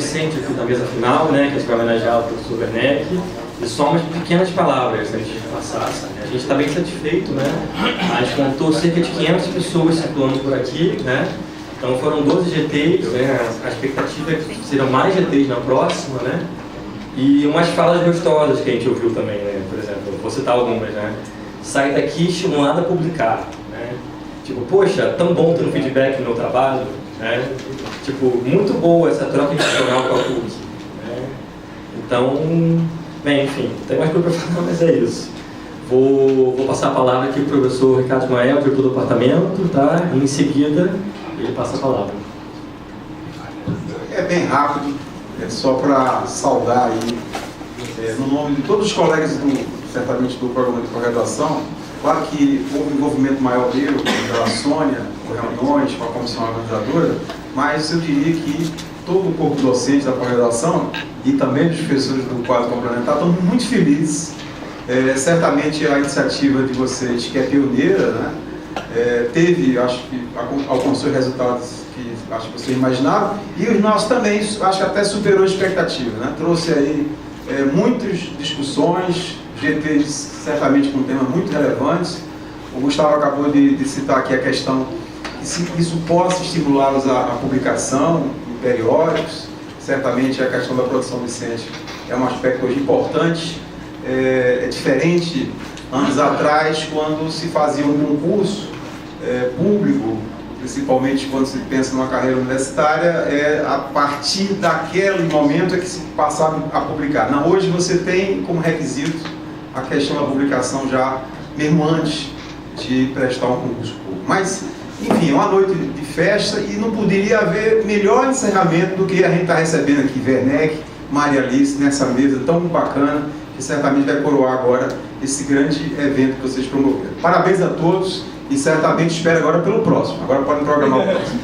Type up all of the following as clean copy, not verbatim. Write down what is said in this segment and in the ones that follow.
Vicente aqui da mesa final, né, que a gente vai homenagear o professor Werneck, e só umas pequenas palavras antes de passar. A gente está bem satisfeito, né? A gente contou cerca de 500 pessoas circulando por aqui, né? Então foram 12 GTs, né? A expectativa é que serão mais GTs na próxima, né? E umas falas gostosas que a gente ouviu também, né? Por exemplo, vou citar algumas, né? Sai daqui estimulado a publicar, né? Tipo, poxa, tão bom ter um feedback no meu trabalho, né? Tipo, muito boa essa troca institucional com a PUC, né? Então, bem, enfim, tem mais coisa para falar, mas é isso. Vou passar a palavra aqui para o professor Ricardo Ismael, diretor do departamento, tá? E em seguida, ele passa a palavra. É bem rápido, é só para saudar aí, no nome de todos os colegas, certamente do programa de pós-graduação. Claro que houve um envolvimento maior dele, da Sônia, com reuniões, com a comissão organizadora, mas eu diria que todo o corpo docente da pós-graduação e também os professores do quadro complementar estão muito felizes. Certamente a iniciativa de vocês, que é pioneira, né, teve, acho que, alcançou resultados que acho que vocês imaginavam, e os nossos também, acho que até superou a expectativa, né? Trouxe aí muitas discussões, GTs certamente com temas muito relevantes. O Gustavo acabou de citar aqui a questão que se isso possa estimulá-los à publicação em periódicos. Certamente a questão da produção docente é um aspecto hoje importante. É diferente anos atrás, quando se fazia um concurso público, principalmente quando se pensa numa carreira universitária, a partir daquele momento é que se passava a publicar. Não, hoje você tem como requisito a questão da publicação já mesmo antes de prestar um concurso público. Mas, enfim, é uma noite de festa e não poderia haver melhor encerramento do que a gente está recebendo aqui, Werneck, Maria Alice, nessa mesa tão bacana, que certamente vai coroar agora esse grande evento que vocês promoveram. Parabéns a todos e certamente espero agora pelo próximo. Agora podem programar o próximo.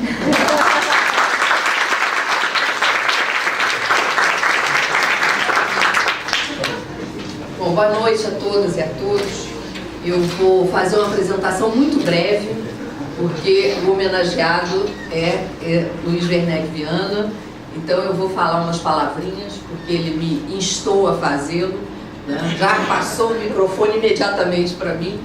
Bom, boa noite a todas e a todos. Eu vou fazer uma apresentação muito breve, porque o homenageado é Luiz Werneck Viana. Então eu vou falar umas palavrinhas, porque ele me instou a fazê-lo, né? Já passou o microfone imediatamente para mim.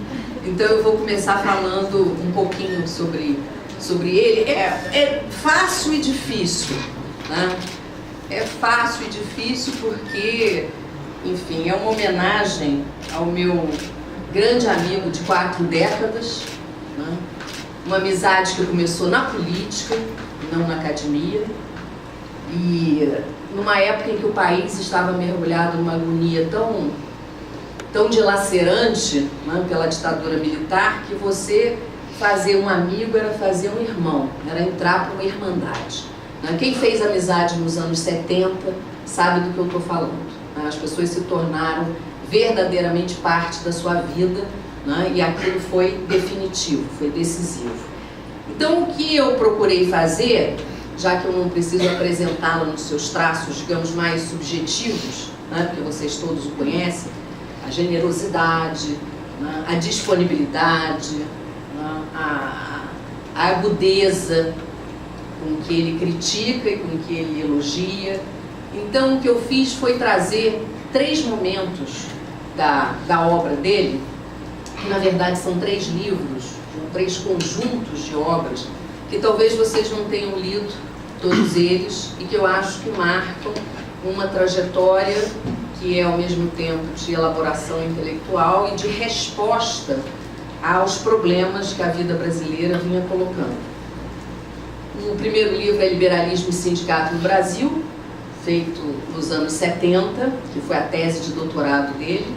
Então eu vou começar falando um pouquinho sobre ele. É fácil e difícil, né? É fácil e difícil porque, enfim, é uma homenagem ao meu grande amigo de 4 décadas, né? Uma amizade que começou na política, não na academia, e numa época em que o país estava mergulhado numa agonia tão dilacerante, né, pela ditadura militar, que você fazer um amigo era fazer um irmão, era entrar para uma irmandade, né? Quem fez amizade nos anos 70 sabe do que eu estou falando, né? As pessoas se tornaram verdadeiramente parte da sua vida, né? E aquilo foi definitivo, foi decisivo. Então o que eu procurei fazer, já que eu não preciso apresentá-lo nos seus traços, digamos, mais subjetivos, né? Porque vocês todos o conhecem, a generosidade, né? A disponibilidade, né? A agudeza com que ele critica e com que ele elogia. Então o que eu fiz foi trazer 3 momentos da obra dele, que na verdade são 3 livros, 3 conjuntos de obras, que talvez vocês não tenham lido todos eles, e que eu acho que marcam uma trajetória que é ao mesmo tempo de elaboração intelectual e de resposta aos problemas que a vida brasileira vinha colocando. O primeiro livro é Liberalismo e Sindicato no Brasil, feito nos anos 70, que foi a tese de doutorado dele.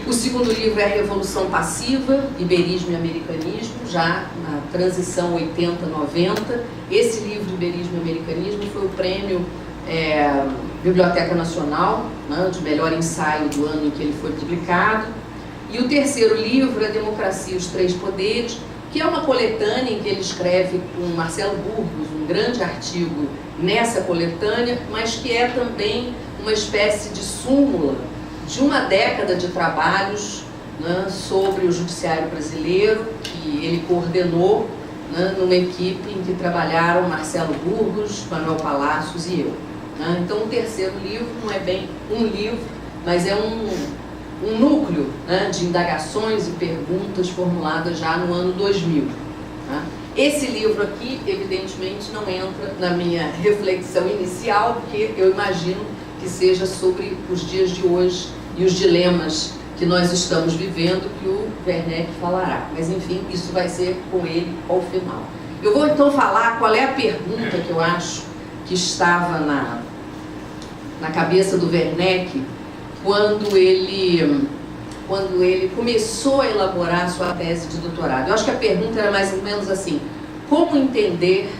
O segundo livro é Revolução Passiva, Iberismo e Americanismo, já na transição 80-90. Esse livro, Iberismo e Americanismo, foi o prêmio Biblioteca Nacional, né, de melhor ensaio do ano em que ele foi publicado. E o terceiro livro é Democracia e os Três Poderes, que é uma coletânea em que ele escreve com Marcelo Burgos, um grande artigo nessa coletânea, mas que é também uma espécie de súmula de uma década de trabalhos, né, sobre o judiciário brasileiro, que ele coordenou, né, numa equipe em que trabalharam Marcelo Burgos, Manuel Palacios e eu. né? Então, o terceiro livro não é bem um livro, mas é um núcleo, né, de indagações e perguntas formuladas já no ano 2000. Né? Esse livro aqui, evidentemente, não entra na minha reflexão inicial, porque eu imagino que seja sobre os dias de hoje e os dilemas que nós estamos vivendo, que o Werneck falará. Mas, enfim, isso vai ser com ele ao final. Eu vou, então, falar qual é a pergunta que eu acho que estava na cabeça do Werneck quando ele começou a elaborar a sua tese de doutorado. Eu acho que a pergunta era mais ou menos assim: como entender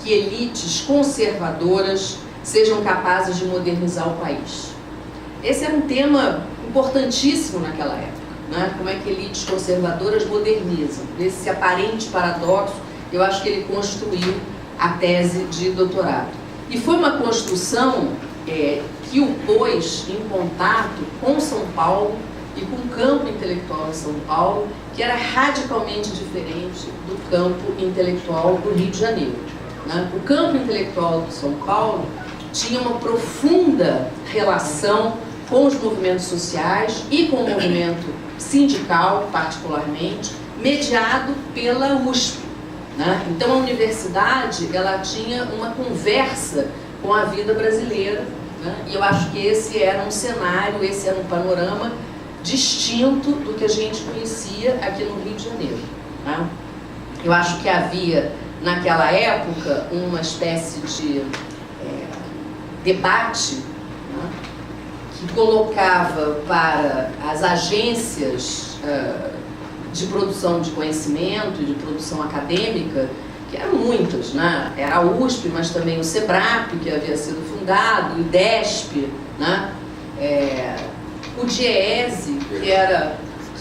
que elites conservadoras sejam capazes de modernizar o país? Esse era um tema importantíssimo naquela época, né? Como é que elites conservadoras modernizam? Esse aparente paradoxo, eu acho que ele construiu a tese de doutorado. E foi uma construção que o pôs em contato com São Paulo e com o campo intelectual de São Paulo, que era radicalmente diferente do campo intelectual do Rio de Janeiro. Né? O campo intelectual de São Paulo tinha uma profunda relação com os movimentos sociais e com o movimento sindical, particularmente, mediado pela USP. Né? Então, a universidade ela tinha uma conversa com a vida brasileira, né? E eu acho que esse era um cenário, esse era um panorama distinto do que a gente conhecia aqui no Rio de Janeiro. Né? Eu acho que havia, naquela época, uma espécie de debate, né, que colocava para as agências de produção de conhecimento e de produção acadêmica, que eram muitas, né? Era a USP, mas também o SEBRAP, que havia sido fundado, o IDESP, né? O DIEESE,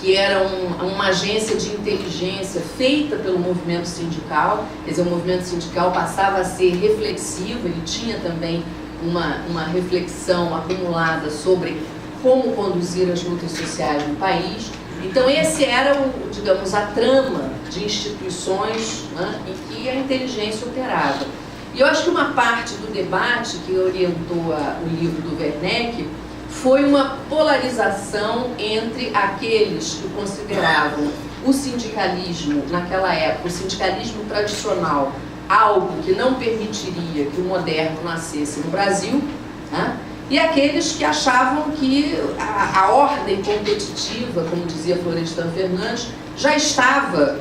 que era uma agência de inteligência feita pelo movimento sindical. Quer dizer, o movimento sindical passava a ser reflexivo, ele tinha também uma reflexão acumulada sobre como conduzir as lutas sociais no país. Então, esse era, digamos, a trama de instituições, né, em que a inteligência operava. E eu acho que uma parte do debate que orientou o livro do Werneck foi uma polarização entre aqueles que consideravam o sindicalismo, naquela época, o sindicalismo tradicional, algo que não permitiria que o moderno nascesse no Brasil, né? E aqueles que achavam que a ordem competitiva, como dizia Florestan Fernandes, já estava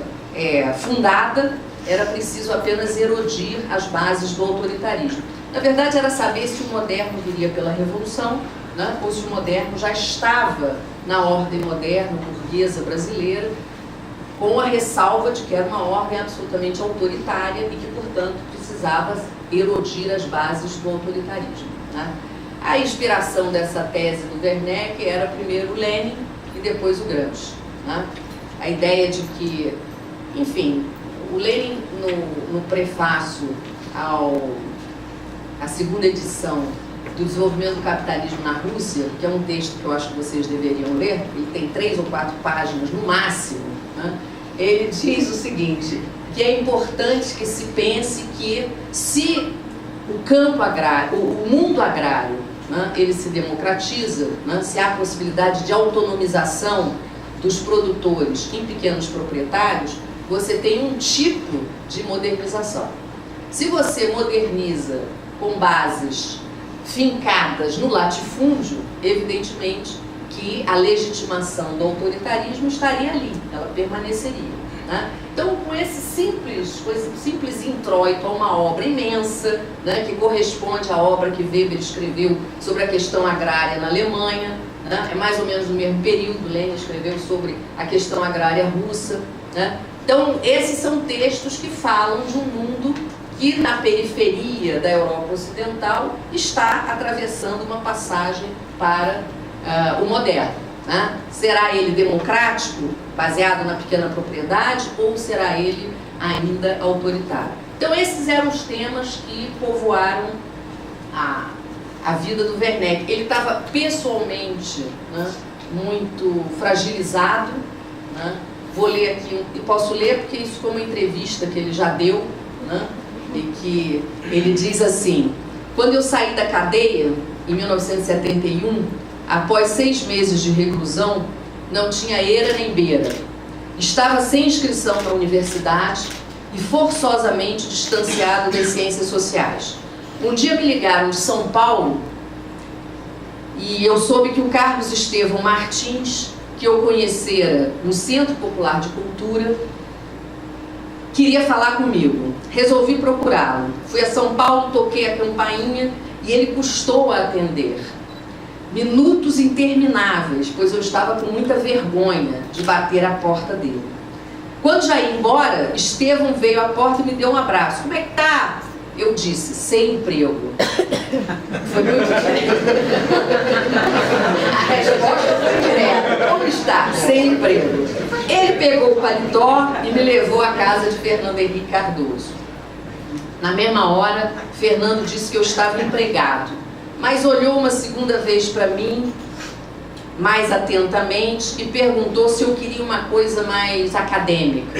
fundada, era preciso apenas erodir as bases do autoritarismo. Na verdade, era saber se o moderno viria pela Revolução, né, ou se o moderno já estava na ordem moderna burguesa brasileira, com a ressalva de que era uma ordem absolutamente autoritária e que, portanto, precisava erodir as bases do autoritarismo. Né? A inspiração dessa tese do Werneck era primeiro o Lenin e depois o Gramsci. Né? A ideia de que, enfim, o Lenin, no prefácio à segunda edição do Desenvolvimento do Capitalismo na Rússia, que é um texto que eu acho que vocês deveriam ler, ele tem 3 ou 4 páginas no máximo, né? Ele diz o seguinte, que é importante que se pense que se o campo agrário, o mundo agrário, né, ele se democratiza, né, se há possibilidade de autonomização dos produtores em pequenos proprietários, você tem um tipo de modernização. Se você moderniza com bases fincadas no latifúndio, evidentemente que a legitimação do autoritarismo estaria ali, ela permaneceria. Né? Então, com esse simples introito a uma obra imensa, né, que corresponde à obra que Weber escreveu sobre a questão agrária na Alemanha, né, é mais ou menos no mesmo período, Lenin escreveu sobre a questão agrária russa. Né? Então, esses são textos que falam de um mundo que, na periferia da Europa Ocidental, está atravessando uma passagem para o moderno. Né? Será ele democrático, baseado na pequena propriedade, ou será ele ainda autoritário? Então, esses eram os temas que povoaram a vida do Werneck. Ele estava pessoalmente, né, muito fragilizado. Né? Vou ler aqui, e posso ler porque isso foi uma entrevista que ele já deu, né? E que ele diz assim: Quando eu saí da cadeia, em 1971, após 6 meses de reclusão, não tinha eira nem beira. Estava sem inscrição na universidade e forçosamente distanciado das ciências sociais. Um dia me ligaram de São Paulo e eu soube que o Carlos Estevão Martins, que eu conhecera no Centro Popular de Cultura, queria falar comigo. Resolvi procurá-lo. Fui a São Paulo, toquei a campainha e ele custou a atender. Minutos intermináveis, pois eu estava com muita vergonha de bater a porta dele. Quando já ia embora, Estevão veio à porta e me deu um abraço. Como é que tá? Eu disse, sem emprego. Foi muito diferente. A resposta foi direta. Como está? Sem emprego. Ele pegou o paletó e me levou à casa de Fernando Henrique Cardoso. Na mesma hora, Fernando disse que eu estava empregado, mas olhou uma segunda vez para mim, mais atentamente, e perguntou se eu queria uma coisa mais acadêmica.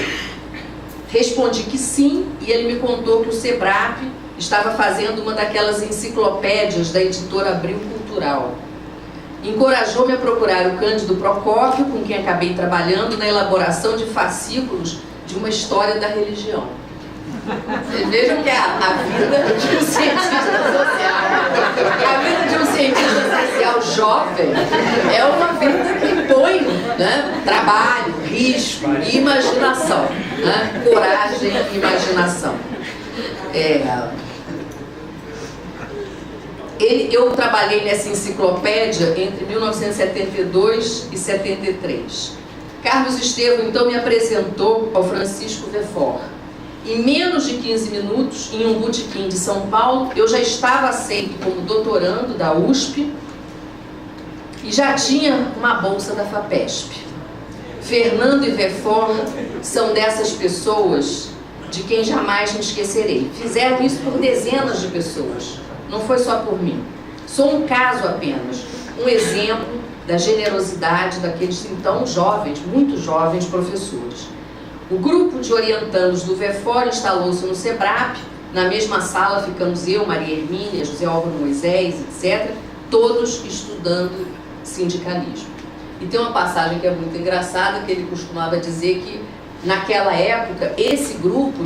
Respondi que sim, e ele me contou que o SEBRAP estava fazendo uma daquelas enciclopédias da editora Abril Cultural. Encorajou-me a procurar o Cândido Procópio, com quem acabei trabalhando na elaboração de fascículos de uma história da religião. Vocês vejam que a vida de um cientista social, a vida de um cientista social jovem é uma vida que põe, né, trabalho, risco e imaginação, né, coragem e imaginação. Eu trabalhei nessa enciclopédia entre 1972 e 73. Carlos Estevão então me apresentou ao Francisco Verfort. Em menos de 15 minutos, em um botequim de São Paulo, eu já estava aceito como doutorando da USP e já tinha uma bolsa da FAPESP. Fernando e Verfort são dessas pessoas de quem jamais me esquecerei. Fizeram isso por dezenas de pessoas, não foi só por mim. Sou um caso apenas, um exemplo da generosidade daqueles então jovens, muito jovens professores. O grupo de orientandos do Verfort instalou-se no SEBRAP, na mesma sala ficamos eu, Maria Hermínia, José Álvaro Moisés, etc., todos estudando sindicalismo. E tem uma passagem que é muito engraçada, que ele costumava dizer que, naquela época, esse grupo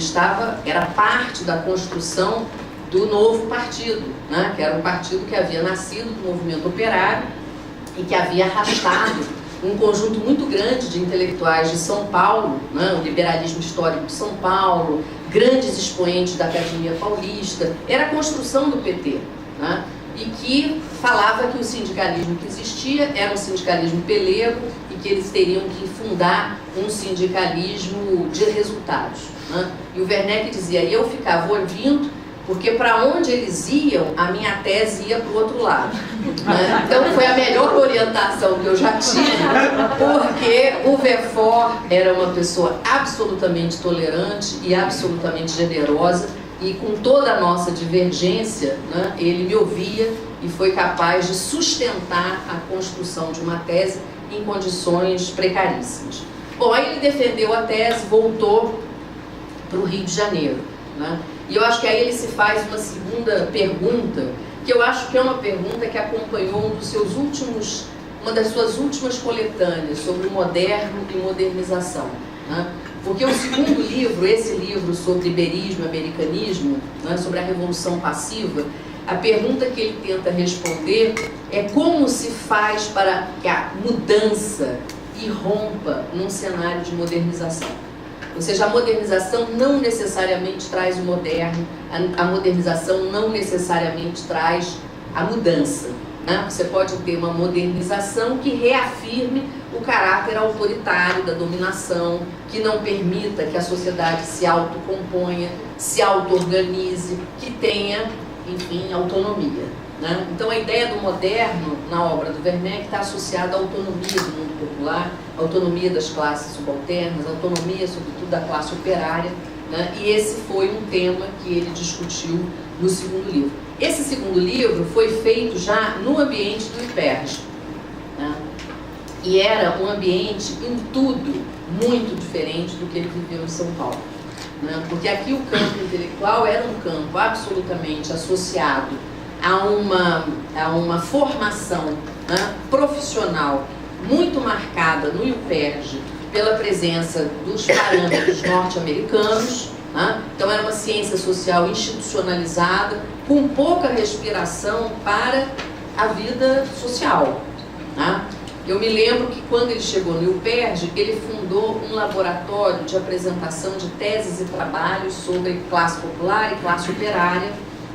era parte da construção do novo partido, né? Que era um partido que havia nascido do movimento operário e que havia arrastado um conjunto muito grande de intelectuais de São Paulo, né, o liberalismo histórico de São Paulo, grandes expoentes da Academia Paulista. Era a construção do PT, né, e que falava que o sindicalismo que existia era um sindicalismo pelego e que eles teriam que fundar um sindicalismo de resultados, né. E o Werneck dizia, e eu ficava ouvindo, porque para onde eles iam, a minha tese ia para o outro lado, né? Então foi a melhor orientação que eu já tive, porque o Verfort era uma pessoa absolutamente tolerante e absolutamente generosa, e com toda a nossa divergência, né, ele me ouvia e foi capaz de sustentar a construção de uma tese em condições precaríssimas. Bom, aí ele defendeu a tese, voltou para o Rio de Janeiro, né? E eu acho que aí ele se faz uma segunda pergunta, que eu acho que é uma pergunta que acompanhou uma das suas últimas coletâneas sobre o moderno e modernização, né? Porque o segundo livro, esse livro sobre iberismo e americanismo, né, sobre a revolução passiva, a pergunta que ele tenta responder é como se faz para que a mudança irrompa num cenário de modernização. Ou seja, a modernização não necessariamente traz o moderno, a modernização não necessariamente traz a mudança, né? Você pode ter uma modernização que reafirme o caráter autoritário da dominação, que não permita que a sociedade se autocomponha, se auto-organize, que tenha, enfim, autonomia, né? Então a ideia do moderno na obra do Werneck está associada à autonomia do mundo popular, autonomia das classes subalternas, autonomia sobretudo da classe operária, né? E esse foi um tema que ele discutiu no segundo livro. Esse segundo livro foi feito já no ambiente do IPERJ, né? E era um ambiente em tudo muito diferente do que ele viveu em São Paulo, né? Porque aqui o campo intelectual era um campo absolutamente associado há uma formação, né, profissional muito marcada no UPERJ pela presença dos parâmetros norte-americanos, né? Então era uma ciência social institucionalizada, com pouca respiração para a vida social, né? Eu me lembro que quando ele chegou no UPERJ, ele fundou um laboratório de apresentação de teses e trabalhos sobre classe popular e classe operária,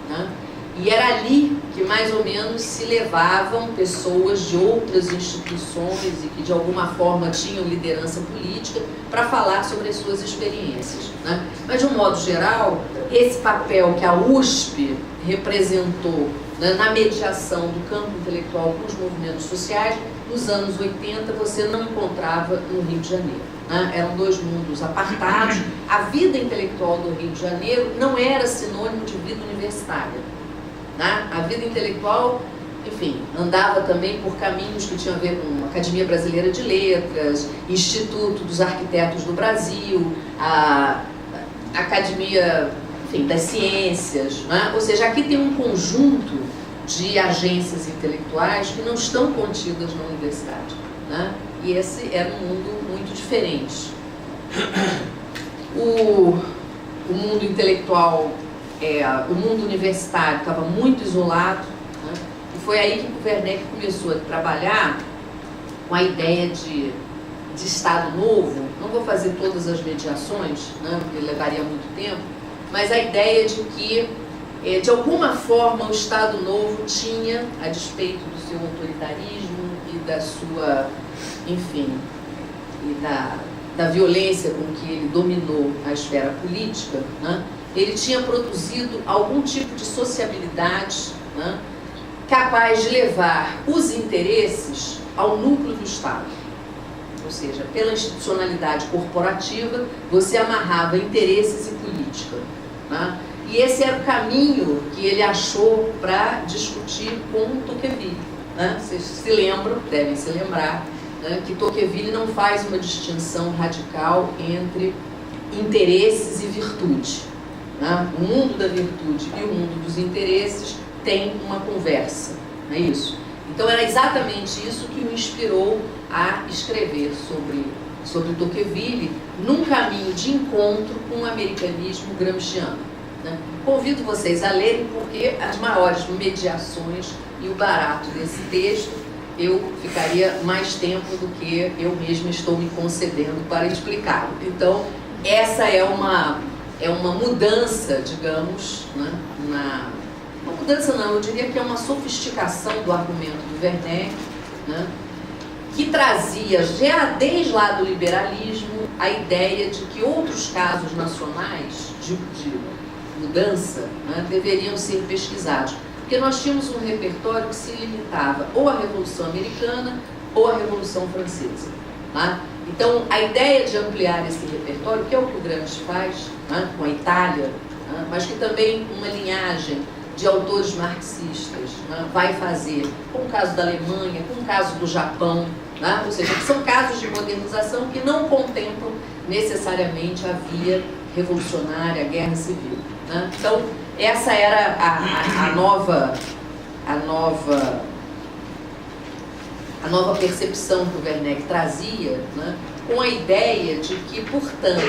né? E era ali que mais ou menos se levavam pessoas de outras instituições e que de alguma forma tinham liderança política para falar sobre as suas experiências, né? Mas de um modo geral, esse papel que a USP representou, né, na mediação do campo intelectual com os movimentos sociais, nos anos 80 você não encontrava no Rio de Janeiro, né? Eram dois mundos apartados. A vida intelectual do Rio de Janeiro não era sinônimo de vida universitária, né? A vida intelectual, enfim, andava também por caminhos que tinham a ver com a Academia Brasileira de Letras, Instituto dos Arquitetos do Brasil, a Academia, enfim, das Ciências, né? Ou seja, aqui tem um conjunto de agências intelectuais que não estão contidas na universidade, né? E esse era um mundo muito diferente. O mundo intelectual, o mundo universitário estava muito isolado, né? E foi aí que o Werneck começou a trabalhar com a ideia de Estado Novo. Não vou fazer todas as mediações, né, porque levaria muito tempo, mas a ideia de que, de alguma forma, o Estado Novo tinha, a despeito do seu autoritarismo e da sua, enfim, e da violência com que ele dominou a esfera política, né, ele tinha produzido algum tipo de sociabilidade, né, capaz de levar os interesses ao núcleo do Estado. Ou seja, pela institucionalidade corporativa, você amarrava interesses e política, né? E esse era o caminho que ele achou para discutir com Tocqueville, né? Vocês se lembram, devem se lembrar, né, que Tocqueville não faz uma distinção radical entre interesses e virtude, né? O mundo da virtude e o mundo dos interesses tem uma conversa, não é isso? Então era exatamente isso que o inspirou a escrever sobre Tocqueville, num caminho de encontro com o americanismo gramsciano, né? Convido vocês a lerem, porque as maiores mediações e o barato desse texto, eu ficaria mais tempo do que eu mesma estou me concedendo para explicá-lo. Então, essa é uma mudança, digamos, né, uma mudança não, eu diria que é uma sofisticação do argumento do Werneck, né, que trazia já desde lá do liberalismo a ideia de que outros casos nacionais de mudança, né, deveriam ser pesquisados. Porque nós tínhamos um repertório que se limitava ou à Revolução Americana ou à Revolução Francesa, né? Então, a ideia de ampliar esse repertório, que é o que o Gramsci faz, né, com a Itália, né, mas que também uma linhagem de autores marxistas, né, vai fazer com o caso da Alemanha, com o caso do Japão, né, ou seja, que são casos de modernização que não contemplam necessariamente a via revolucionária, a guerra civil, né? Então, essa era a nova percepção que o Werneck trazia, né, com a ideia de que, portanto,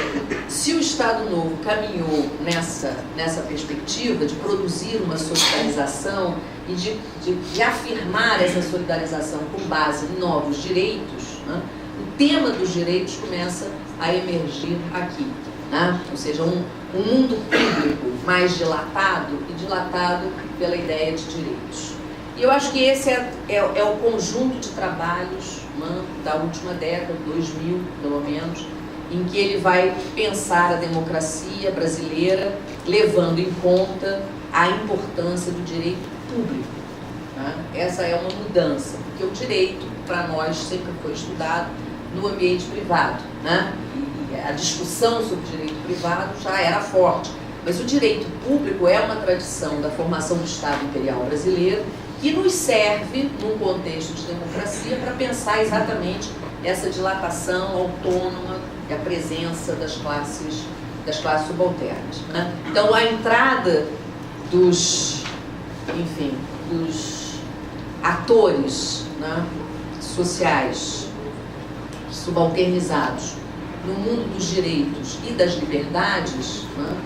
se o Estado Novo caminhou nessa perspectiva de produzir uma solidarização e de afirmar essa solidarização com base em novos direitos, né, o tema dos direitos começa a emergir aqui, né? Ou seja, um mundo público mais dilatado e dilatado pela ideia de direitos. E eu acho que esse é o conjunto de trabalhos, né, da última década, 2000 pelo menos, em que ele vai pensar a democracia brasileira levando em conta a importância do direito público, né? Essa é uma mudança, porque o direito, para nós, sempre foi estudado no ambiente privado, né? E a discussão sobre direito privado já era forte, mas o direito público é uma tradição da formação do Estado Imperial Brasileiro que nos serve, num contexto de democracia, para pensar exatamente essa dilatação autônoma e a presença das classes subalternas, né? Então, a entrada dos dos atores, né, sociais subalternizados no mundo dos direitos e das liberdades, né,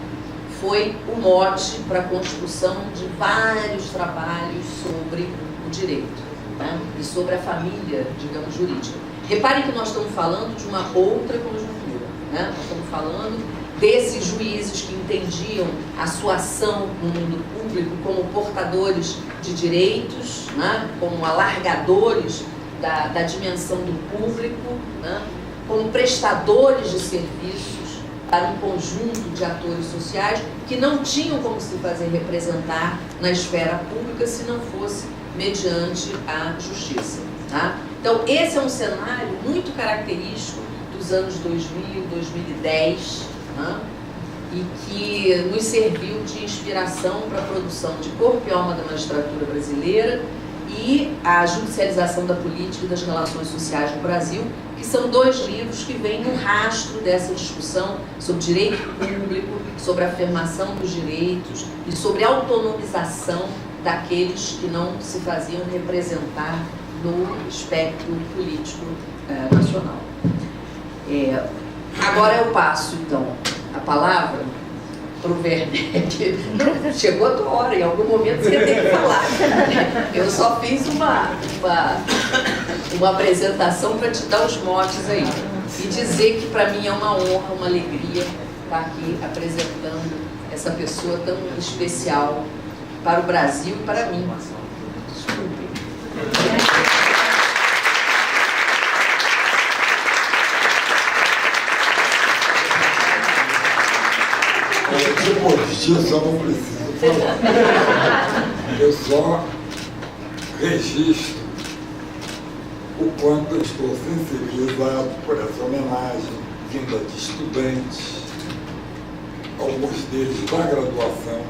foi o mote para a construção de vários trabalhos sobre o direito, né, e sobre a família, digamos, jurídica. Reparem que nós estamos falando de uma outra conjuntura, né? Nós estamos falando desses juízes que entendiam a sua ação no mundo público como portadores de direitos, né? Como alargadores da dimensão do público, né? Como prestadores de serviços para um conjunto de atores sociais que não tinham como se fazer representar na esfera pública se não fosse mediante a justiça. Tá? Então, esse é um cenário muito característico dos anos 2000, 2010, né? E que nos serviu de inspiração para a produção de Corpo e Alma da Magistratura Brasileira e a Judicialização da Política e das Relações Sociais no Brasil, que são dois livros que vêm no rastro dessa discussão sobre direito público, sobre a afirmação dos direitos e sobre a autonomização daqueles que não se faziam representar no espectro político nacional. Agora eu passo, então, a palavra para o Werneck. Chegou a tua hora, em algum momento você tem que falar. Eu só fiz uma apresentação para te dar os motes aí. E dizer que para mim é uma honra, uma alegria estar aqui apresentando essa pessoa tão especial para o Brasil e para mim. Desculpe. Depois disso eu não preciso falar. Eu só registro o quanto eu estou sensibilizado por essa homenagem vinda de estudantes, alguns deles da graduação,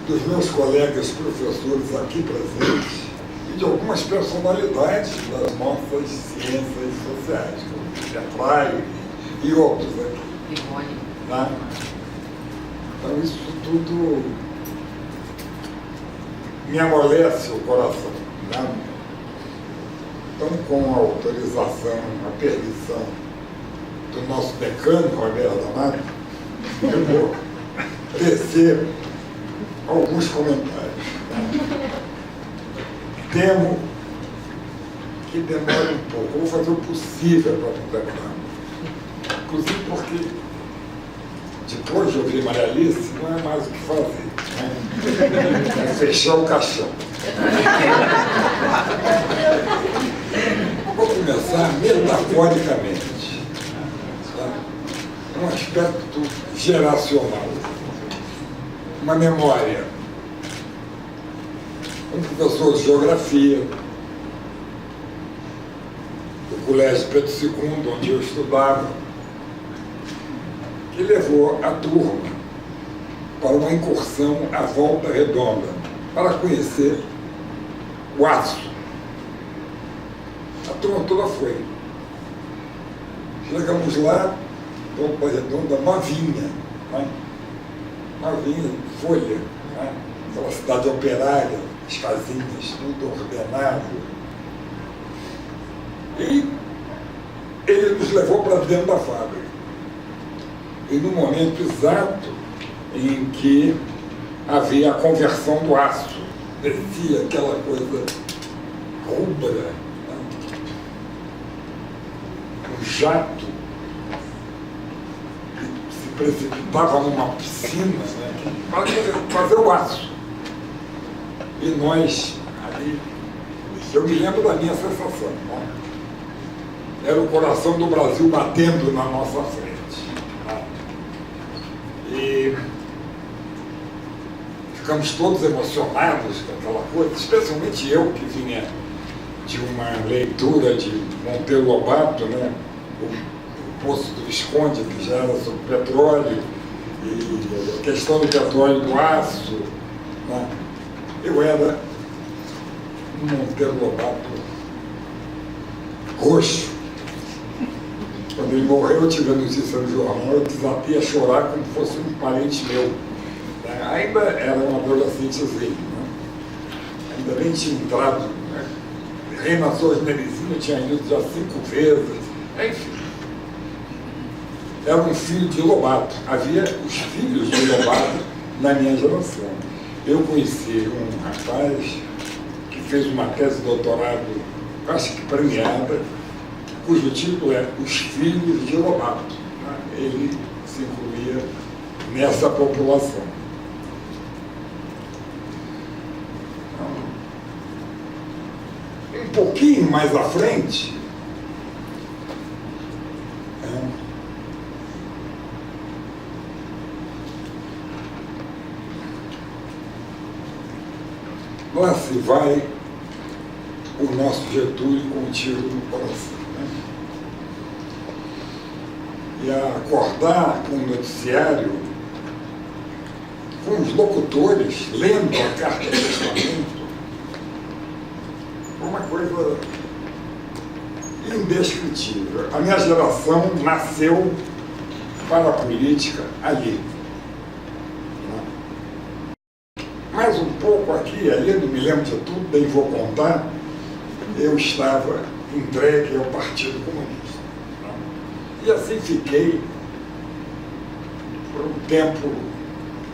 dos meus colegas professores aqui presentes e de algumas personalidades das nossas ciências sociais, como Petraio e outros aqui. Né? Então isso tudo me amolece o coração. Né? Então, com a autorização, a permissão do nosso decano, Roberto Amado, eu vou tecer alguns comentários. Né? Temo que demore um pouco. Vou fazer o possível para não demorar. Inclusive porque, depois de ouvir Maria Alice, não é mais o que fazer. Né? É fechar o caixão. Vou começar metaforicamente. Tá? Um aspecto geracional. Uma memória. Um professor de geografia do Colégio Pedro II, onde eu estudava, que levou a turma para uma incursão à Volta Redonda, para conhecer o aço. A turma toda foi. Chegamos lá, Volta Redonda novinha, né? Novinha, folha, né? Aquela cidade operária, as casinhas, tudo ordenado. E ele nos levou para dentro da fábrica. E no momento exato em que havia a conversão do aço, descia aquela coisa rubra, né? Um jato que se precipitava numa piscina, né? Para fazer o aço. E nós ali, eu me lembro da minha sensação, né? Era o coração do Brasil batendo na nossa frente. E ficamos todos emocionados com aquela coisa, especialmente eu, que vinha de uma leitura de Monteiro Lobato, né? O Poço do Visconde, que já era sobre petróleo, e a questão do petróleo e do aço. Né? Eu era um Monteiro Lobato roxo. Quando ele morreu, eu tive a notícia no jornal, eu desatei a chorar como se fosse um parente meu. ainda era um adolescentezinho, né? Ainda nem tinha entrado, né? Rei nas suas medicinas, tinha ido já 5 vezes, enfim. Era um filho de Lobato. Havia os filhos de Lobato na minha geração. Eu conheci um rapaz que fez uma tese de doutorado, acho que premiada, cujo título é Os Filhos de Lobato. Ele se incluía nessa população. Um pouquinho mais à frente, lá se vai o nosso Getúlio com um tiro no coração, né? E a acordar com o noticiário, com os locutores lendo a Carta do Testamento, uma coisa indescritível. A minha geração nasceu para a política ali. Mais um pouco aqui e ali, não me lembro de tudo, nem vou contar, eu estava entregue ao Partido Comunista. E assim fiquei por um tempo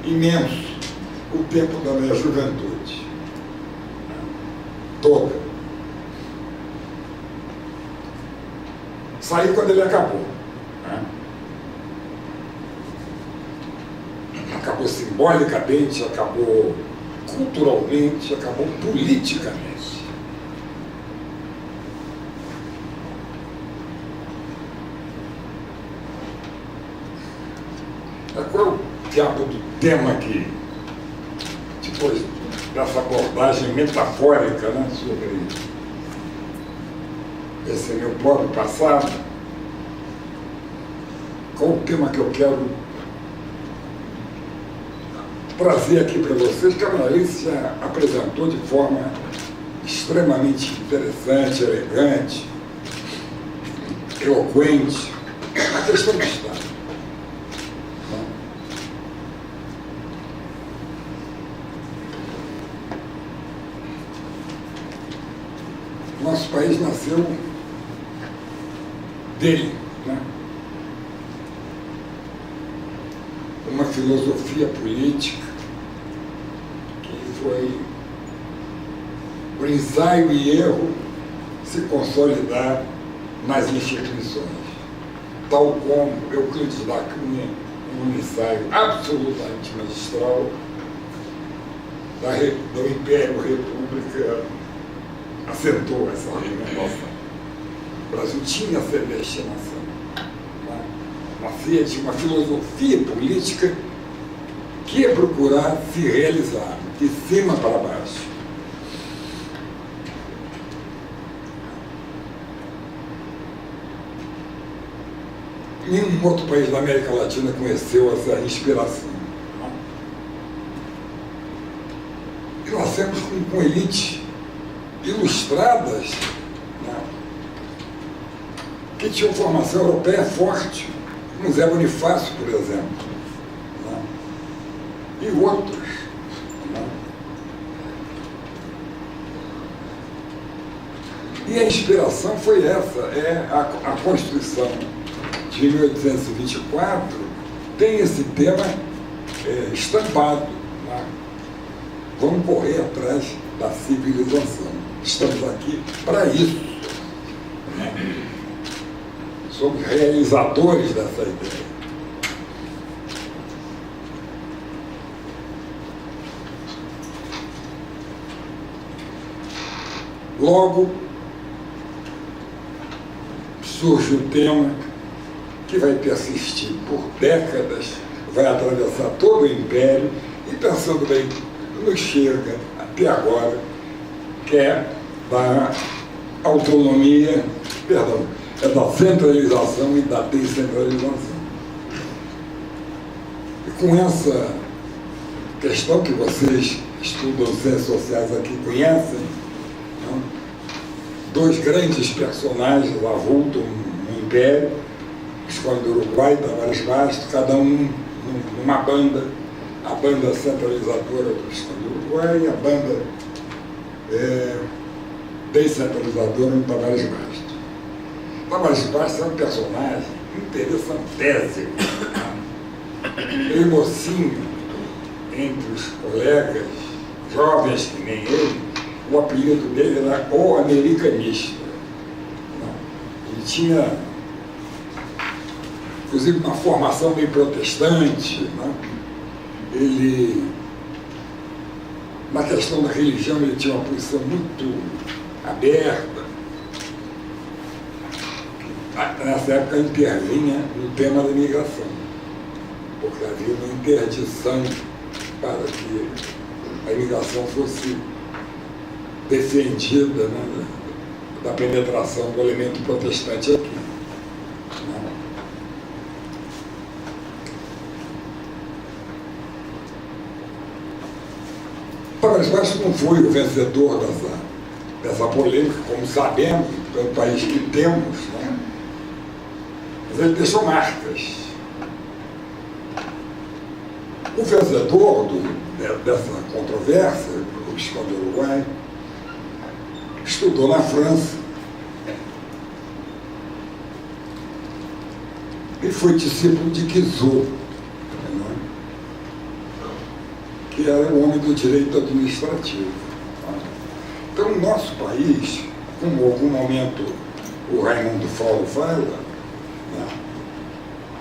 imenso, o tempo da minha juventude. Toda. Saí quando ele acabou. Acabou simbolicamente, acabou culturalmente, acabou politicamente. Qual é o diabo do tema aqui? Depois dessa abordagem metafórica, né, sobre esse meu pobre passado, qual o tema que eu quero trazer aqui para vocês, que a Annalise já apresentou de forma extremamente interessante, elegante, eloquente, a questão do Estado. Nosso país nasceu dele, né? Uma filosofia política que foi o ensaio e erro se consolidar nas instituições, tal como Euclides da Cunha, um ensaio absolutamente magistral do Império República, acertou essa renovação. O Brasil tinha essa destinação. Nascia de uma filosofia política que ia procurar se realizar de cima para baixo. Nenhum outro país da América Latina conheceu essa inspiração. E nós temos com elites ilustradas, né, que tinham formação europeia forte, como Zé Bonifácio, por exemplo, né, e outros. Né. E a inspiração foi essa, é a Constituição de 1824 tem esse tema estampado. Né. Vamos correr atrás da civilização. Estamos aqui para isso. Né? Somos realizadores dessa ideia. Logo, surge um tema que vai persistir por décadas, vai atravessar todo o Império e, pensando bem, nos chega até agora, que é da autonomia, perdão, é da centralização e da descentralização. E com essa questão que vocês estudam ciências sociais aqui conhecem, né? Dois grandes personagens avultam no Império, Visconde do Uruguai, Tavares Basto, cada um numa banda, a banda centralizadora do Visconde do Uruguai e a banda descentralizadora no Tavares Bastos. Tavares Bastos é um personagem interessantíssimo. Ele mocinho entre os colegas jovens que nem ele, o apelido dele era o Americanista. Ele tinha, inclusive, uma formação meio protestante, né? Ele, na questão da religião, ele tinha uma posição muito aberta. Nessa época intervinha no tema da imigração, porque havia uma interdição para que a imigração fosse defendida, né, da penetração do elemento protestante aqui. Tavares Bastos não foi o vencedor dessa polêmica, como sabemos, pelo país que temos, né? Mas ele deixou marcas. O vencedor dessa controvérsia, o Visconde do Uruguai, estudou na França e foi discípulo de Guizot, né? Que era o homem do direito administrativo. Então, o nosso país, como em algum momento o Raimundo Fauro fala, né,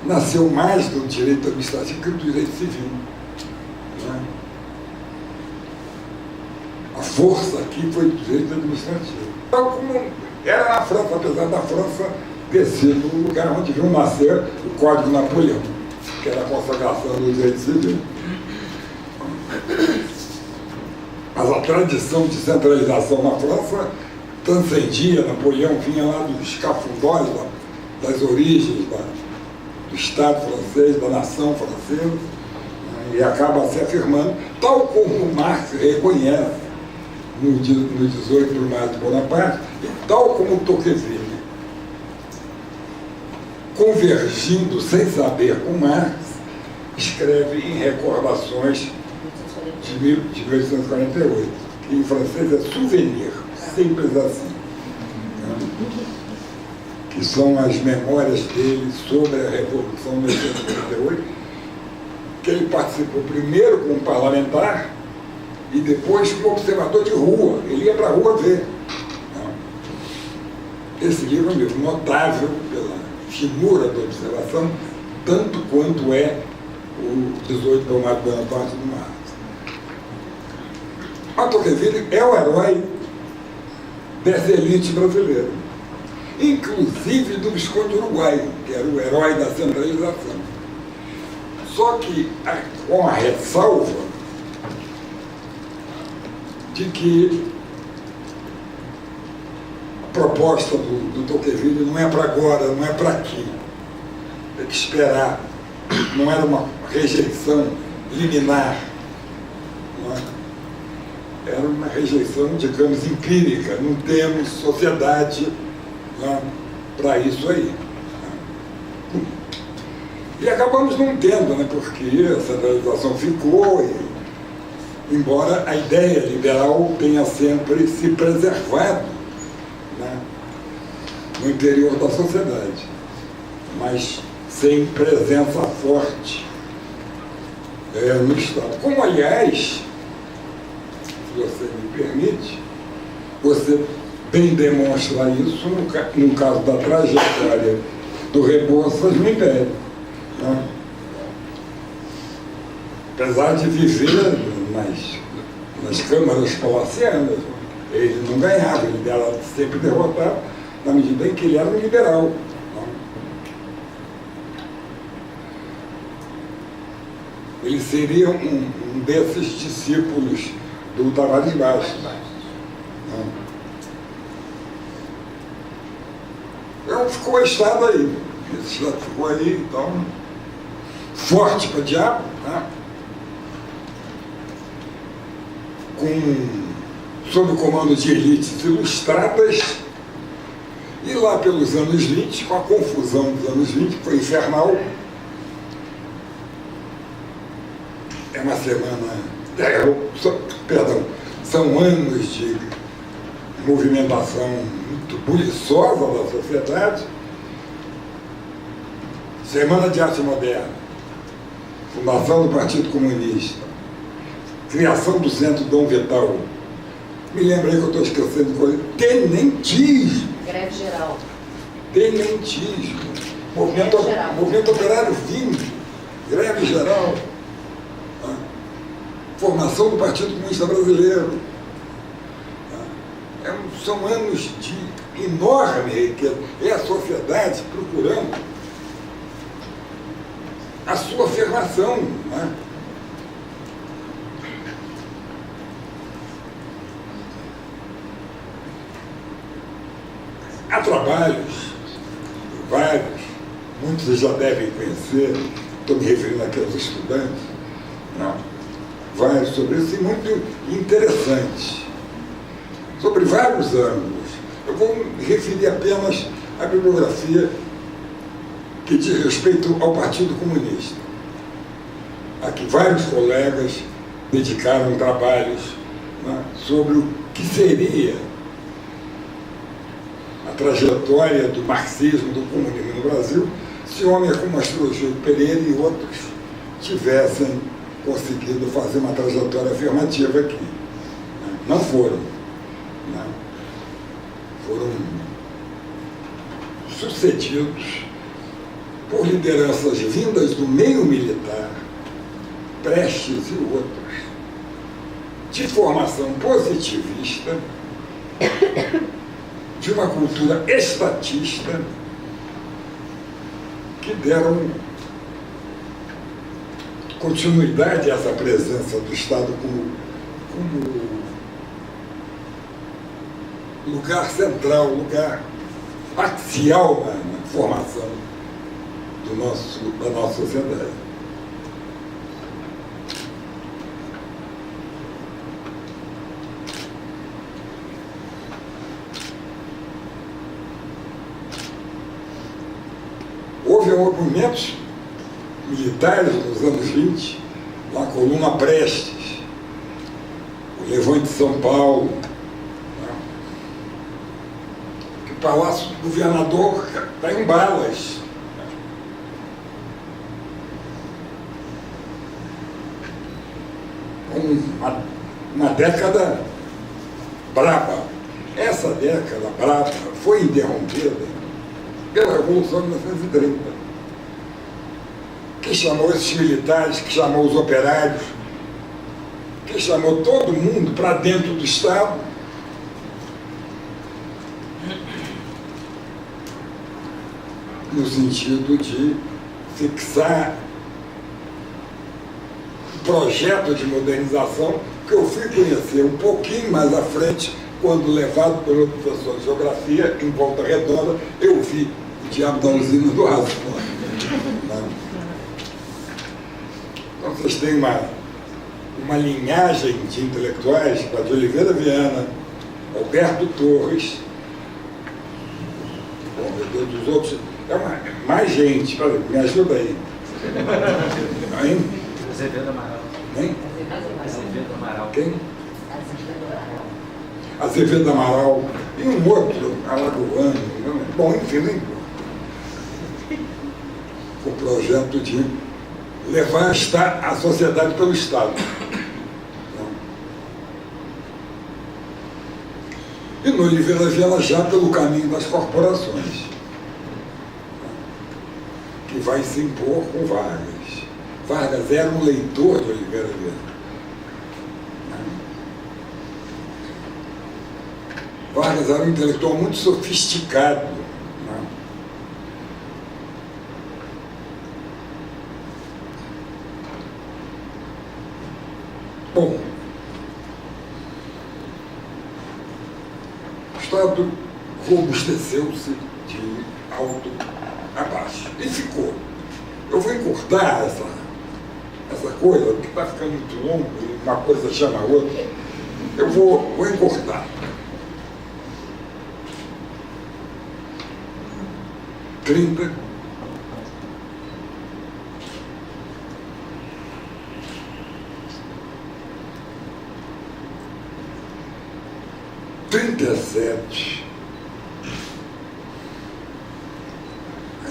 nasceu mais do direito administrativo que do direito civil. Né? A força aqui foi do direito administrativo. Então, como era na França, apesar da França ter sido o lugar onde viu nascer o Código Napoleão, que era a consagração do direito civil. Mas a tradição de centralização na França transcendia. Napoleão vinha lá dos cafundós, das origens do Estado francês, da nação francesa, né, e acaba se afirmando, tal como Marx reconhece no 18 de maio de Bonaparte, e tal como Tocqueville, convergindo sem saber com Marx, escreve em Recordações de 1848, que em francês é souvenir, simples assim, né? Que são as memórias dele sobre a Revolução de 1848, que ele participou primeiro como parlamentar e depois como observador de rua. Ele ia para a rua ver, né? Esse livro é um livro notável pela finura da observação, tanto quanto é o 18 de maio de Bonaparte do Marx. Mas Tocqueville é o herói dessa elite brasileira, inclusive do Visconde Uruguai, que era o herói da centralização. Só que com a ressalva de que a proposta do Tocqueville não é para agora, não é para aqui. Tem que esperar. Não era uma rejeição liminar. Não é? Era uma rejeição, digamos, empírica. Não temos sociedade, né, para isso aí. E acabamos não tendo, né, porque a centralização ficou, embora a ideia liberal tenha sempre se preservado, né, no interior da sociedade, mas sem presença forte no Estado. Como, aliás, se você me permite, você bem demonstra isso no caso da trajetória do Rebouças no Império. Né? Apesar de viver nas câmaras palacianas, ele não ganhava, ele era sempre derrotado, na medida em que ele era um liberal. Né? Ele seria um desses discípulos do Tavares Bastos. Então ficou a estrada aí. Esse estado ficou aí, então, forte para o diabo, né? Sob o comando de elites ilustradas, e lá pelos anos 20, com a confusão dos anos 20, que foi infernal, é uma semana, perdão, são anos de movimentação muito buliçosa da sociedade. Semana de Arte Moderna, fundação do Partido Comunista, criação do Centro Dom Vital. Me lembrei que eu estou esquecendo de coisa. Tenentismo. Greve geral. Tenentismo. Movimento operário vindo. Greve geral. Formação do Partido Comunista Brasileiro. São anos de enorme riqueza. É a sociedade procurando a sua afirmação. Né? Há trabalhos, vários, muitos vocês já devem conhecer, estou me referindo aqui aos estudantes, não? Vários sobre isso e muito interessantes, sobre vários ângulos. Eu vou me referir apenas à bibliografia que diz respeito ao Partido Comunista. Aqui vários colegas dedicaram trabalhos, né, sobre o que seria a trajetória do marxismo, do comunismo no Brasil, se homens como Astrologio Pereira e outros tivessem conseguido fazer uma trajetória afirmativa aqui. Não foram. Né? Foram sucedidos por lideranças vindas do meio militar, Prestes e outros, de formação positivista, de uma cultura estatista, que deram continuidade a essa presença do Estado como lugar central, lugar axial na formação da nossa sociedade. Houve movimentos militares nos anos 20, na coluna Prestes, o Levante de São Paulo, né? Que o Palácio do Governador está em balas. Uma década braba. Essa década braba foi interrompida pela Revolução de 1930, que chamou esses militares, que chamou os operários, que chamou todo mundo para dentro do Estado, no sentido de fixar um projeto de modernização que eu fui conhecer um pouquinho mais à frente, quando levado pelo professor de Geografia em Volta Redonda, eu vi o diabo da usina do Aço. Então vocês têm uma linhagem de intelectuais, de Oliveira Viana, Alberto Torres, bom, meu Deus, dos outros, mais gente, me ajuda aí. Azevedo Amaral. Hein? Azevedo Amaral. Quem? Azevedo Amaral. E um outro, alagoano. Bom, enfim, nem o projeto de levar a sociedade pelo Estado. E no Oliveira Viana já pelo caminho das corporações, que vai se impor com Vargas. Vargas era um leitor de Oliveira Viana. Vargas era um intelectual muito sofisticado. Bom, o Estado robusteceu-se de alto a baixo e ficou. Eu vou encurtar essa coisa, porque está ficando muito longo e uma coisa chama a outra. Eu vou encurtar.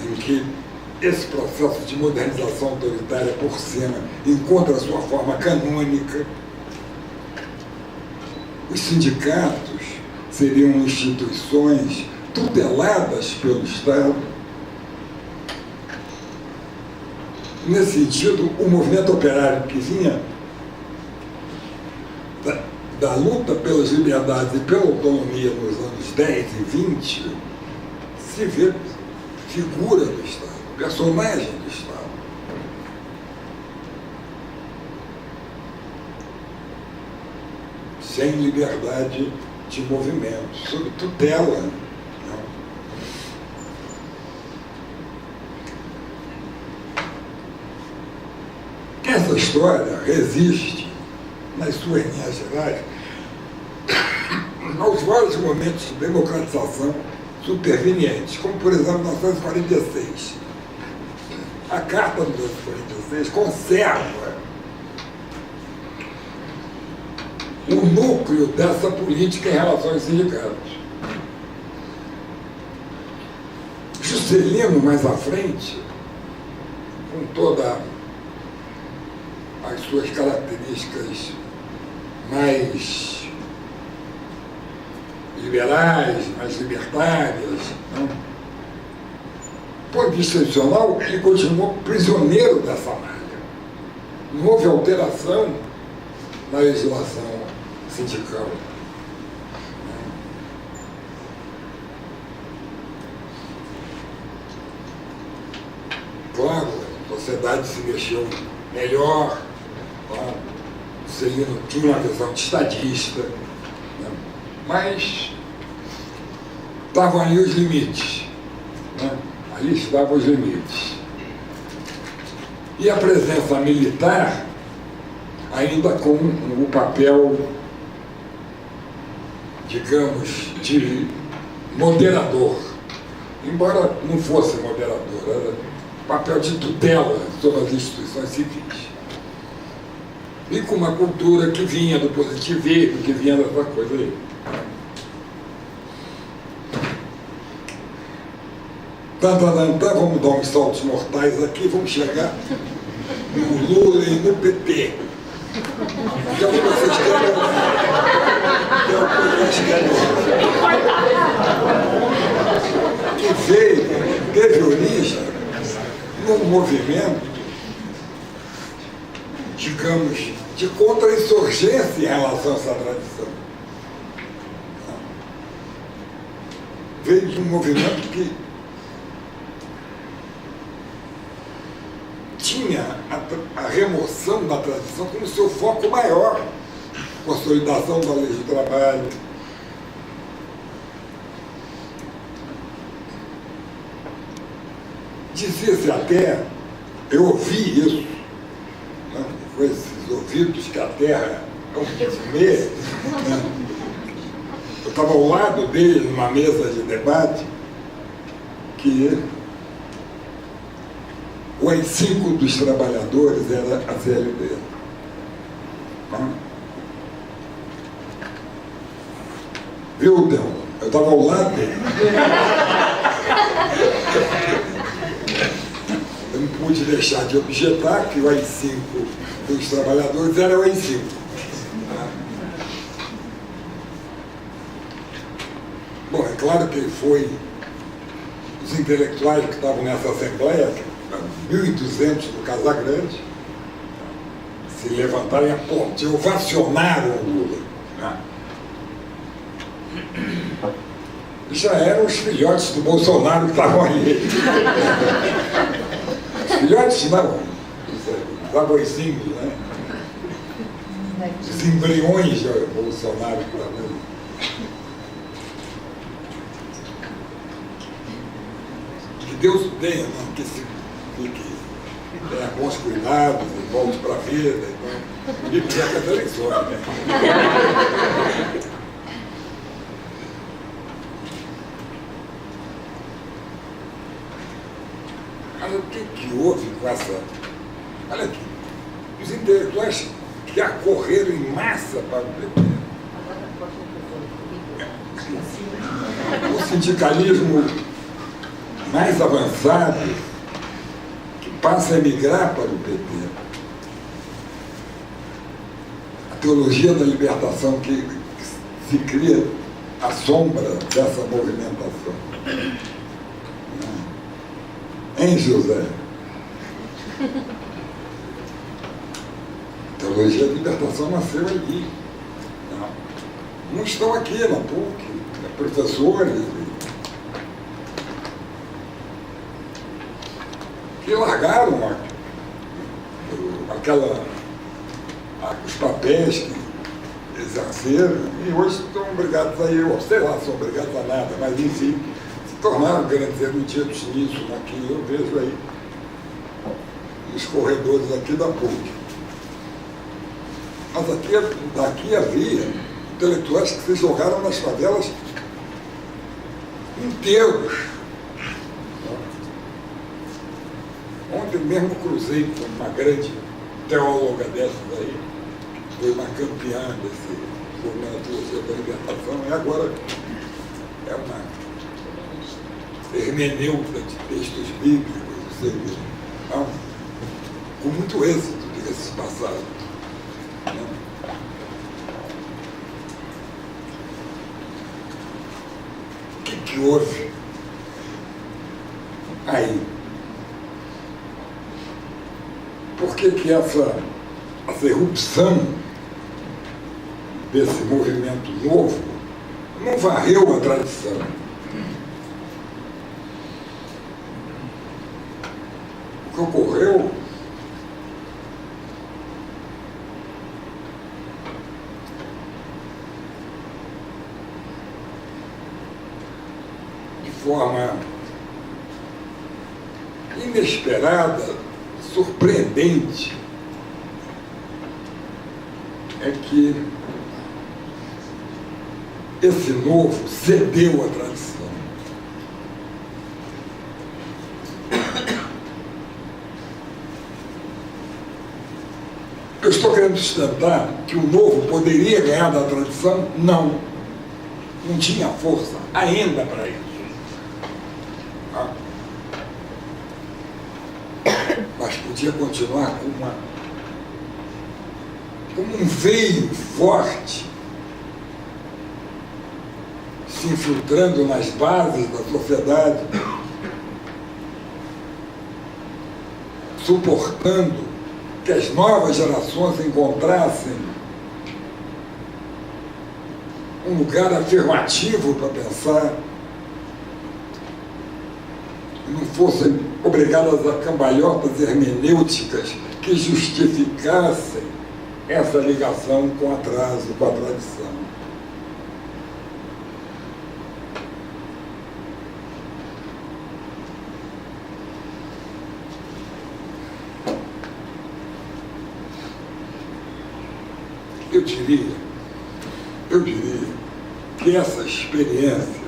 em que esse processo de modernização autoritária por cima encontra a sua forma canônica. Os sindicatos seriam instituições tuteladas pelo Estado. Nesse sentido, o movimento operário que vinha da luta pelas liberdades e pela autonomia nos anos 10 e 20 se vê figura do Estado, personagem do Estado. Sem liberdade de movimento, sob tutela. Né? Essa história resiste, nas suas linhas gerais, aos vários momentos de democratização supervenientes, como, por exemplo, 1946. A Carta de 1946 conserva o núcleo dessa política em relação aos sindicatos. Juscelino, mais à frente, com todas as suas características mais liberais, mais libertárias, né? Do ponto de vista institucional, ele continuou prisioneiro dessa malha. Não houve alteração na legislação sindical. Claro, a sociedade se mexeu melhor, claro. Juscelino tinha uma visão de estadista, né? Mas estavam ali os limites, né? Ali estavam os limites. E a presença militar ainda com o papel, digamos, de moderador, embora não fosse moderador, era papel de tutela sobre as instituições civis. E com uma cultura que vinha do positivismo, que vinha dessa coisa aí. Vamos dar uns saltos mortais aqui, vamos chegar no Lula e no PT. Que é o que vocês querem. Que teve origem num movimento, digamos, de contra-insurgência em relação a essa tradição. Veio de um movimento que tinha a remoção da tradição como seu foco maior, consolidação da lei do trabalho. Dizia-se até, eu ouvi isso, né, com esses ouvidos que a terra é um pismê, né? Eu estava ao lado dele numa mesa de debate, que o AI-5 dos trabalhadores era a CLT. Né? Viu, Theo? Eu estava ao lado dele. Eu não pude deixar de objetar que o AI-5 dos trabalhadores era o AI-5. Bom, é claro que foi os intelectuais que estavam nessa assembleia, 1.200 do Casagrande, se levantaram e ovacionaram o Lula. Né? Já eram os filhotes do Bolsonaro que estavam ali. Os filhotes não, os avôzinhos, né? Os embriões do Bolsonaro que estavam ali. Que Deus o tenha, não, que se tenha bons cuidados e volte para a vida e perca as eleições. Né? Olha o que houve com essa. Olha aqui, os intelectuais que acorreram em massa para o PT. O sindicalismo mais avançados que passam a migrar para o PT. A teologia da libertação que se cria à sombra dessa movimentação. Hein, José? A teologia da libertação nasceu ali. Não estão aqui na PUC, professores que largaram os papéis que exerceram e hoje estão obrigados a ir, sei lá, são obrigados a nada, mas enfim, se tornaram grandes eruditos nisso, naquilo, eu vejo aí nos corredores aqui da PUC. Mas daqui havia intelectuais que se jogaram nas favelas inteiros. Ontem mesmo cruzei com uma grande teóloga dessas aí, que foi uma campeã desse movimento da libertação, e agora é uma hermeneuta de textos bíblicos, não sei o quê. Com muito êxito, diga-se de passagem. O que houve aí? Por que essa erupção desse movimento novo não varreu a tradição? O que ocorreu de forma inesperada, surpreendente, é que esse novo cedeu à tradição. Eu estou querendo sustentar que o novo poderia ganhar da tradição? Não. Não tinha força ainda para isso. Mas podia continuar como um veio forte se infiltrando nas bases da sociedade, suportando que as novas gerações encontrassem um lugar afirmativo para pensar, e não fossem obrigadas a cambalhotas hermenêuticas que justificassem essa ligação com o atraso, com a tradição. Eu diria que essa experiência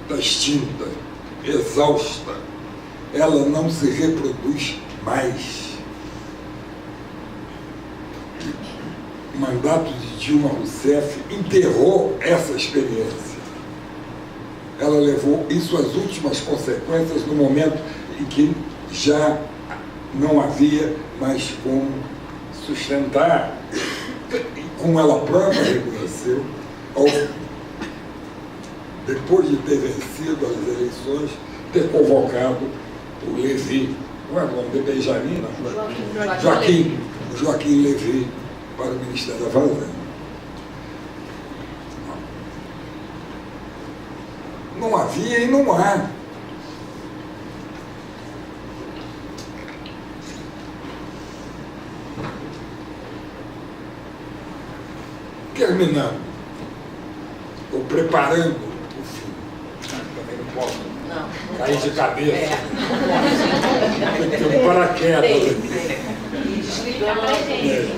da extinta, exausta, ela não se reproduz mais. O mandato de Dilma Rousseff enterrou essa experiência. Ela levou isso às últimas consequências no momento em que já não havia mais como sustentar, e como ela própria reconheceu, depois de ter vencido as eleições, ter convocado o Levi, não é o nome de Benjamin, não? Joaquim Levi para o Ministério da Fazenda. Não havia e não há. Terminando, ou preparando o fim. Também não posso cair de cabeça. Tem que ter um paraquedas aqui. E desligando a gente.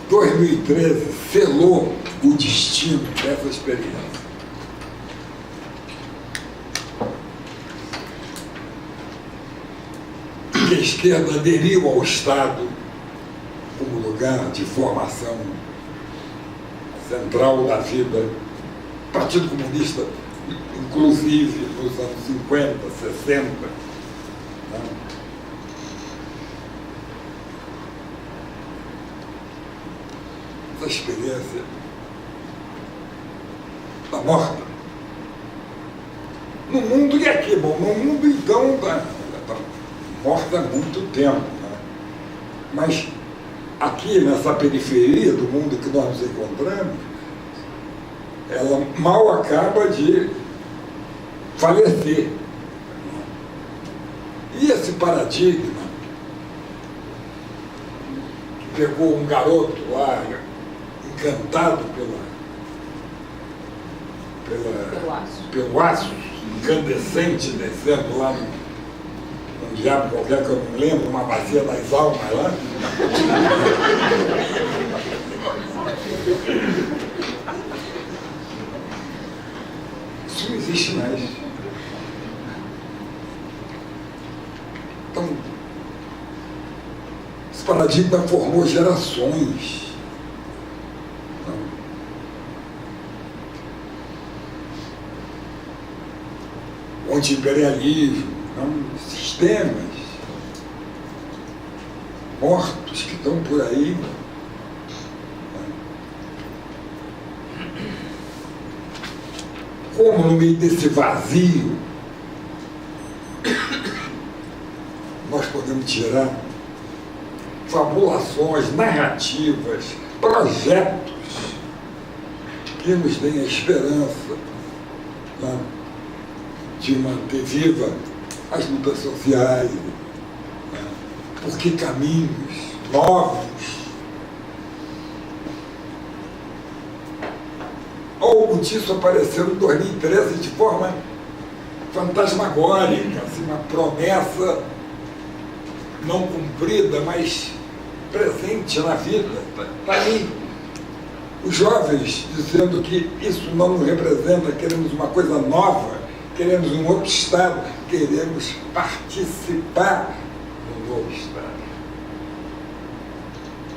2013 selou o destino dessa experiência. Que a esquerda aderiu ao Estado como lugar de formação central da vida. O Partido Comunista, inclusive nos anos 50, 60, né? Essa experiência da morte no mundo e aqui, bom, no mundo então está morta há muito tempo, né? Mas aqui nessa periferia do mundo que nós nos encontramos, ela mal acaba de falecer. E esse paradigma que pegou um garoto lá, encantado pelo aço incandescente descendo lá num diabo qualquer que eu não lembro, uma bacia das almas lá. Isso não existe mais. Então, esse paradigma formou gerações. O anti-imperialismo, sistemas mortos que estão por aí. Como no meio desse vazio nós podemos tirar fabulações, narrativas, projetos que nos deem a esperança, né, de manter viva as lutas sociais, né, por que caminhos novos. Algo disso apareceu em 2013 de forma fantasmagórica, assim, uma promessa não cumprida, mas presente na vida. Está aí. Os jovens dizendo que isso não nos representa, queremos uma coisa nova, queremos um outro Estado, queremos participar do novo Estado.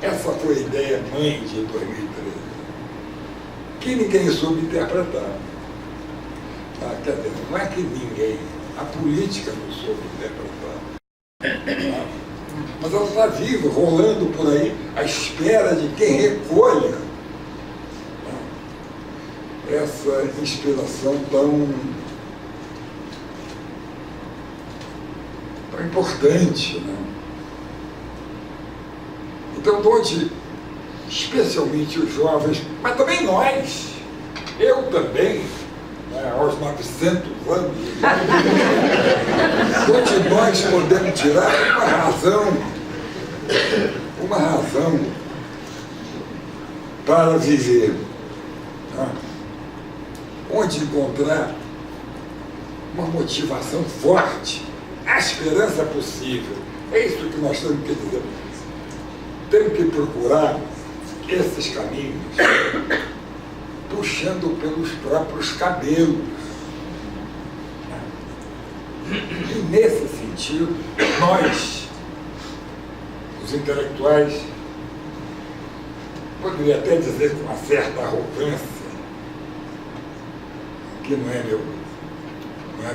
Essa foi a ideia mãe de 2013, que ninguém soube interpretar. Quer dizer, não é que ninguém, a política não soube interpretar. Mas ela está viva, rolando por aí, à espera de quem recolha essa inspiração tão importante, né? Então, onde, especialmente os jovens, mas também nós, eu também, né, aos 900 anos, onde nós podemos tirar uma razão para viver, né? Onde encontrar uma motivação forte. A esperança é possível. É isso que nós temos que dizer. Temos que procurar esses caminhos puxando pelos próprios cabelos. E nesse sentido, nós, os intelectuais, poderia até dizer com uma certa arrogância, que não é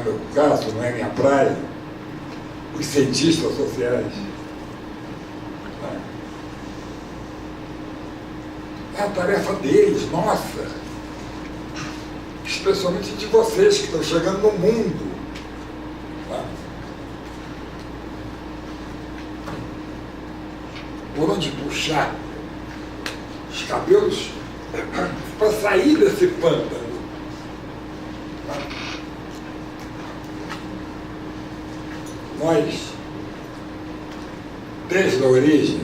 meu caso, não é minha praia, os cientistas sociais. É a tarefa deles, nossa, especialmente de vocês que estão chegando no mundo. Por onde puxar os cabelos para sair desse pântano. Nós, desde a origem,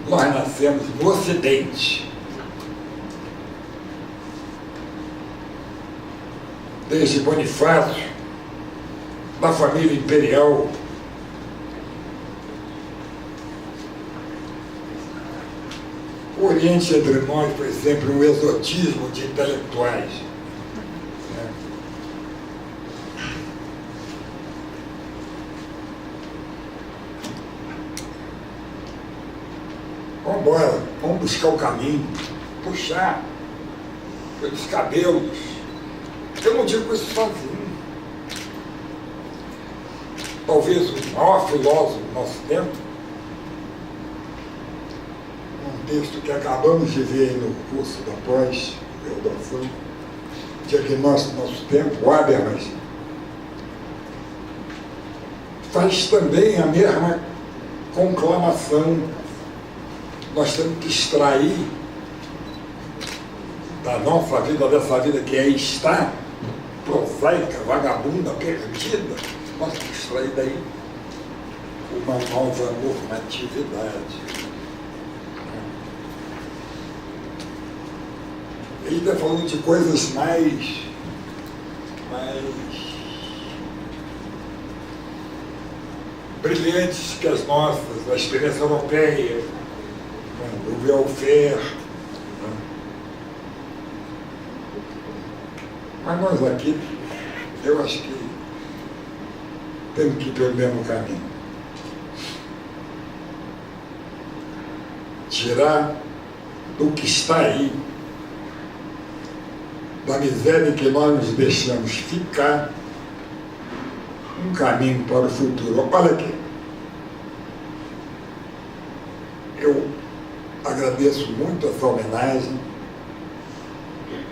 nós nascemos no Ocidente. Desde Bonifácio, da família imperial, o Oriente entre nós foi sempre um exotismo de intelectuais. Vamos embora, vamos buscar o caminho. puxar pelos cabelos. Eu não digo isso sozinho. Talvez o maior filósofo do nosso tempo, um texto que acabamos de ver aí no curso da pós-graduação, Diagnóstico do Nosso Tempo, Habermas, faz também a mesma conclamação. Nós temos que extrair da nossa vida, dessa vida que é estar, prosaica, vagabunda, perdida, nós temos que extrair daí uma nova normatividade. Ele está falando de coisas mais brilhantes que as nossas, a experiência europeia, o welfare. Mas nós aqui, eu acho que temos que ir pelo mesmo caminho. Tirar do que está aí, da miséria que nós nos deixamos ficar, um caminho para o futuro. Olha aqui, eu agradeço muito essa homenagem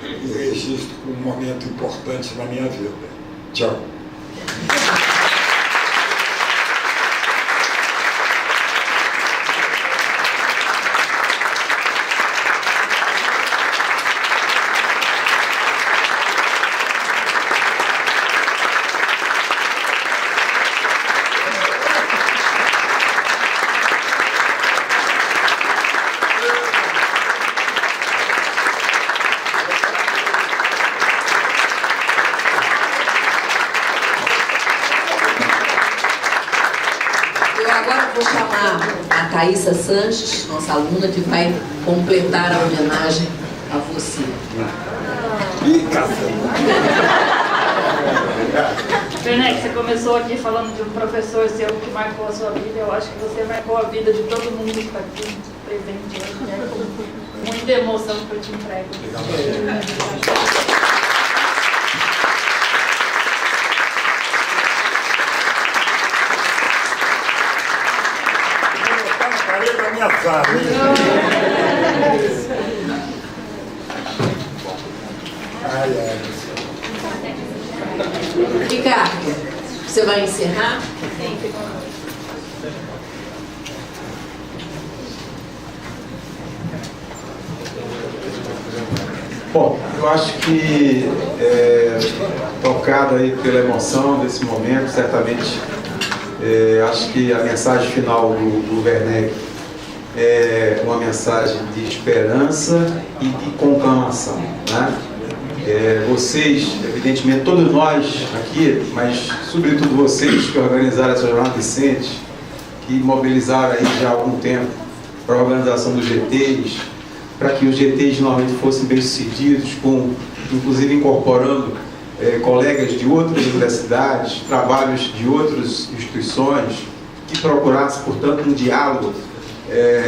e registro um momento importante na minha vida. Tchau. Vou chamar a Thaísa Sanches, nossa aluna, que vai completar a homenagem a você. Ih, cacete! Werneck, você começou aqui falando de um professor seu que marcou a sua vida. Eu acho que você marcou a vida de todo mundo que está aqui presente hoje, né? Com muita emoção que eu te entrego. Da minha sala, Ricardo, você vai encerrar? Bom, eu acho que, tocado aí pela emoção desse momento, certamente, acho que a mensagem final do Werneck é uma mensagem de esperança e de conclamação, né? Vocês, evidentemente, todos nós aqui, mas sobretudo vocês que organizaram essa jornada decente, que mobilizaram aí já há algum tempo para a organização dos GTs, para que os GTs normalmente fossem bem-sucedidos, inclusive incorporando colegas de outras universidades, trabalhos de outras instituições, que procurassem, portanto, um diálogo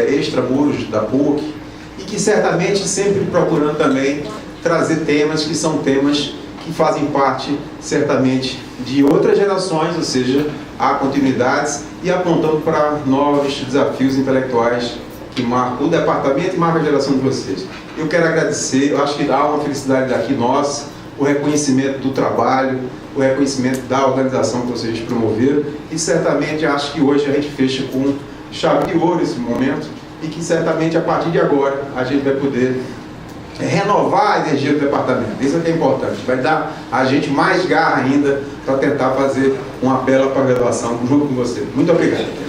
extramuros da PUC, e que certamente sempre procurando também trazer temas que são temas que fazem parte, certamente, de outras gerações, ou seja, há continuidades, e apontando para novos desafios intelectuais que marcam o departamento e marcam a geração de vocês. Eu quero agradecer, eu acho que há uma felicidade daqui nossa, o reconhecimento do trabalho, o reconhecimento da organização que vocês promoveram, e certamente acho que hoje a gente fecha com chave de ouro esse momento, e que certamente a partir de agora a gente vai poder renovar a energia do departamento. Isso é que é importante, vai dar a gente mais garra ainda para tentar fazer uma bela pós-graduação junto com você. Muito obrigado.